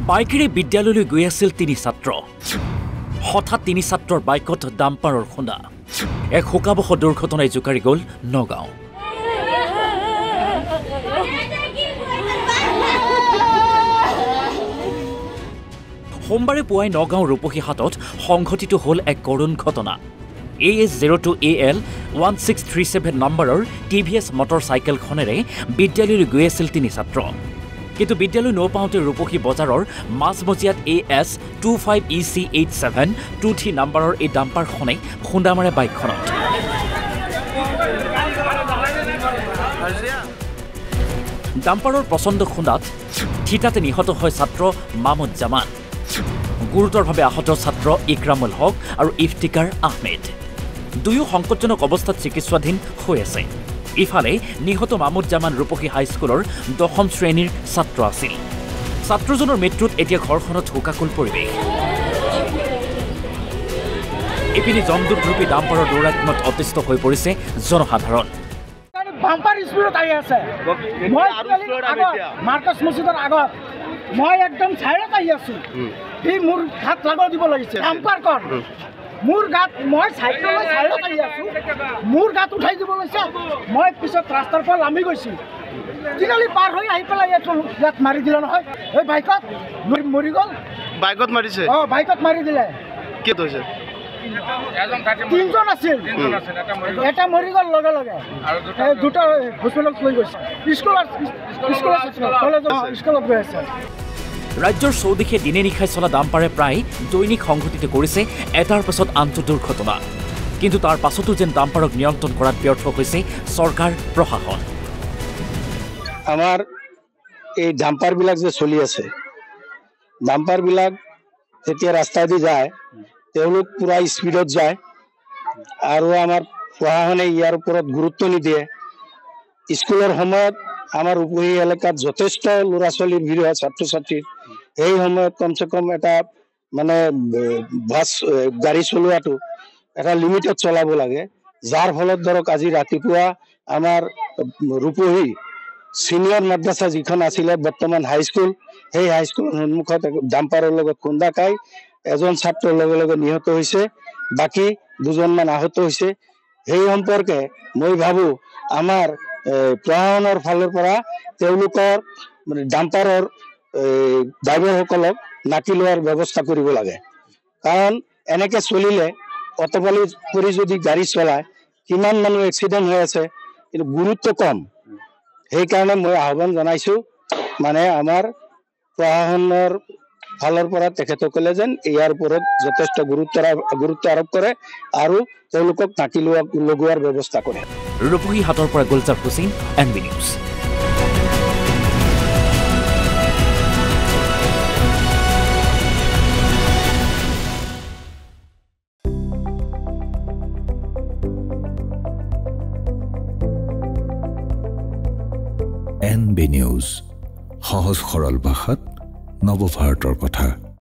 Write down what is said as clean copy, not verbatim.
বাইকেৰে বিদ্যালয়লৈ গৈ আছিল 3 ছাত্ৰ হঠাৎ 3 ছাত্ৰৰ বাইকত ডাম্পাৰৰ খুন্দা এক শোকাবহ দুৰ্ঘটনাই জোকাৰি গ'ল নগাঁও সোমবাৰে পুৱাই নগাঁও ৰূপহীহাটত সংঘটিত হ'ল এক কৰুণ ঘটনা AS02AL 1637 নম্বৰৰ TVS মটৰচাইকেলখনেৰে বিদ্যালয়লৈ গৈ আছিল 3 ছাত্ৰ কিন্তু বিদ্যালয় নপাওঁতে ৰূপহী বজাৰৰ মাজমজিয়াত AS25EC87 23 নম্বৰৰ এই ডাম্পাৰখনে খুন্দা মাৰে বাইকখনত ডাম্পাৰৰ প্ৰচণ্ড খুন্দাত থিতাতে নিহত হয় ছাত্ৰ মামুদ জামান গুৰুতৰভাৱে আহত ছাত্ৰ ইকৰামুল হক আৰু ইফতিকাৰ আহমেদ দুয়ো সংকটজনক অৱস্থাত চিকিৎসাধীন হৈ আছে ইফালে নিহত মামুদ জামান ৰূপহী হাইস্কুলৰ 10ম শ্ৰেণীৰ ছাত্ৰ আছিল ছাত্ৰজনৰ মৃত্যুত এতিয়া ঘৰখনত শোকাকুল পৰিৱেশ ইপিনে জমদূতৰূপী ডাম্পাৰৰ দৌৰাত্ম্যত অতিষ্ঠ হৈ পৰিছে জনসাধাৰণ বাম্পাৰ স্পিডত আহি আছে মই মাৰ্কাছ মছজিদৰ আগত মই একদম ছাইডত আহি আছো সি মোৰ হাত লগাই দিব লাগিছে ডাম্পাৰ কৰ মোৰ গাত মই চাইকেলৰ ছাইডত আহি আছো মোৰ গাত উঠাই দিব লাগিছে মই পিছত ৰাস্তাৰ পৰা নামি গৈছো তিনিআলি পাৰ হৈ আহি পেলাই ইয়াত মাৰি দিলে নহয় এই বাইকত মৰি গ'ল বাইকত মাৰিছে বাইকত মাৰি দিলে কি হৈছে 3জন আছিল এটা মৰি গ'ল লগে লগে দুটা হস্পিটেলত লৈ গৈছে স্কুলত গৈ আছে ৰাজ্যৰ চৌদিশে দিনে নিশাই চলা ডাম্পাৰে প্ৰায় দৈনিক সংঘটিত কৰিছে এটাৰ পাছত আনটো দুৰ্ঘটনা কিন্তু তাৰ পাছতো যেন ডাম্পাৰক নিয়ন্ত্ৰণ কৰাত ব্যৰ্থ হৈছে চৰকাৰ প্ৰশাসন আমাৰ এই ডাম্পাৰবিলাক যে চলি আছে ডাম্পাৰবিলাক যেতিয়া ৰাস্তাইদি যায় তেওঁলোক পুৰা স্পীডত যায় আৰু আমাৰ প্ৰশাসনে ইয়াৰ ওপৰত গুৰুত্ব নিদিয়ে স্কুলৰ সময়ত আমাৰ ৰূপহী এলেকাত যথেষ্ট ল'ৰা ছোৱালীৰ ভিৰ হয় ছাত্ৰ ছাত্ৰীৰ এই সময়ত কমচে কম এটা মানে বাছ গাড়ী চলোৱাটো এটা লিমিটত চলাব লাগে যাৰ ফলত ধৰক আজি ৰাতিপুৱা আমাৰ ৰূপহী চিনিয়ৰ মাদ্ৰাছা যিখন আছিলে বৰ্তমান হাইস্কুল সেই হাইস্কুলৰ সন্মুখত ডাম্পাৰৰ লগত খুন্দা খাই এজন ছাত্ৰৰ লগে লগে নিহত হৈছে বাকী দুজনমান আহত হৈছে সেই সম্পৰ্কে মই ভাবোঁ আমাৰ প্ৰশাসনৰ ফালৰ পৰা তেওঁলোকৰ ডাম্পাৰৰ ড্ৰাইভাৰসকলক নাকি লোৱাৰ ব্যৱস্থা কৰিব লাগে কাৰণ এনেকৈ চলিলে অটপালি কৰি যদি গাড়ী চলায় কিমান মানুহ এক্সিডেণ্ট হৈ আছে কিন্তু গুৰুত্ব কম সেইকাৰণে মই আহ্বান জনাইছোঁ মানে আমাৰ প্ৰশাসনৰ ফালৰ পৰা তেখেতসকলে যেন ইয়াৰ ওপৰত যথেষ্ট গুৰুত্ব আৰোপ কৰে আৰু তেওঁলোকক নাকি লগোৱাৰ ব্যৱস্থা কৰে ৰূপহীহাটৰ পৰা Gulzar Hussain NB news NB news সহজ সৰল ভাষাত নৱভাৰতৰ কথা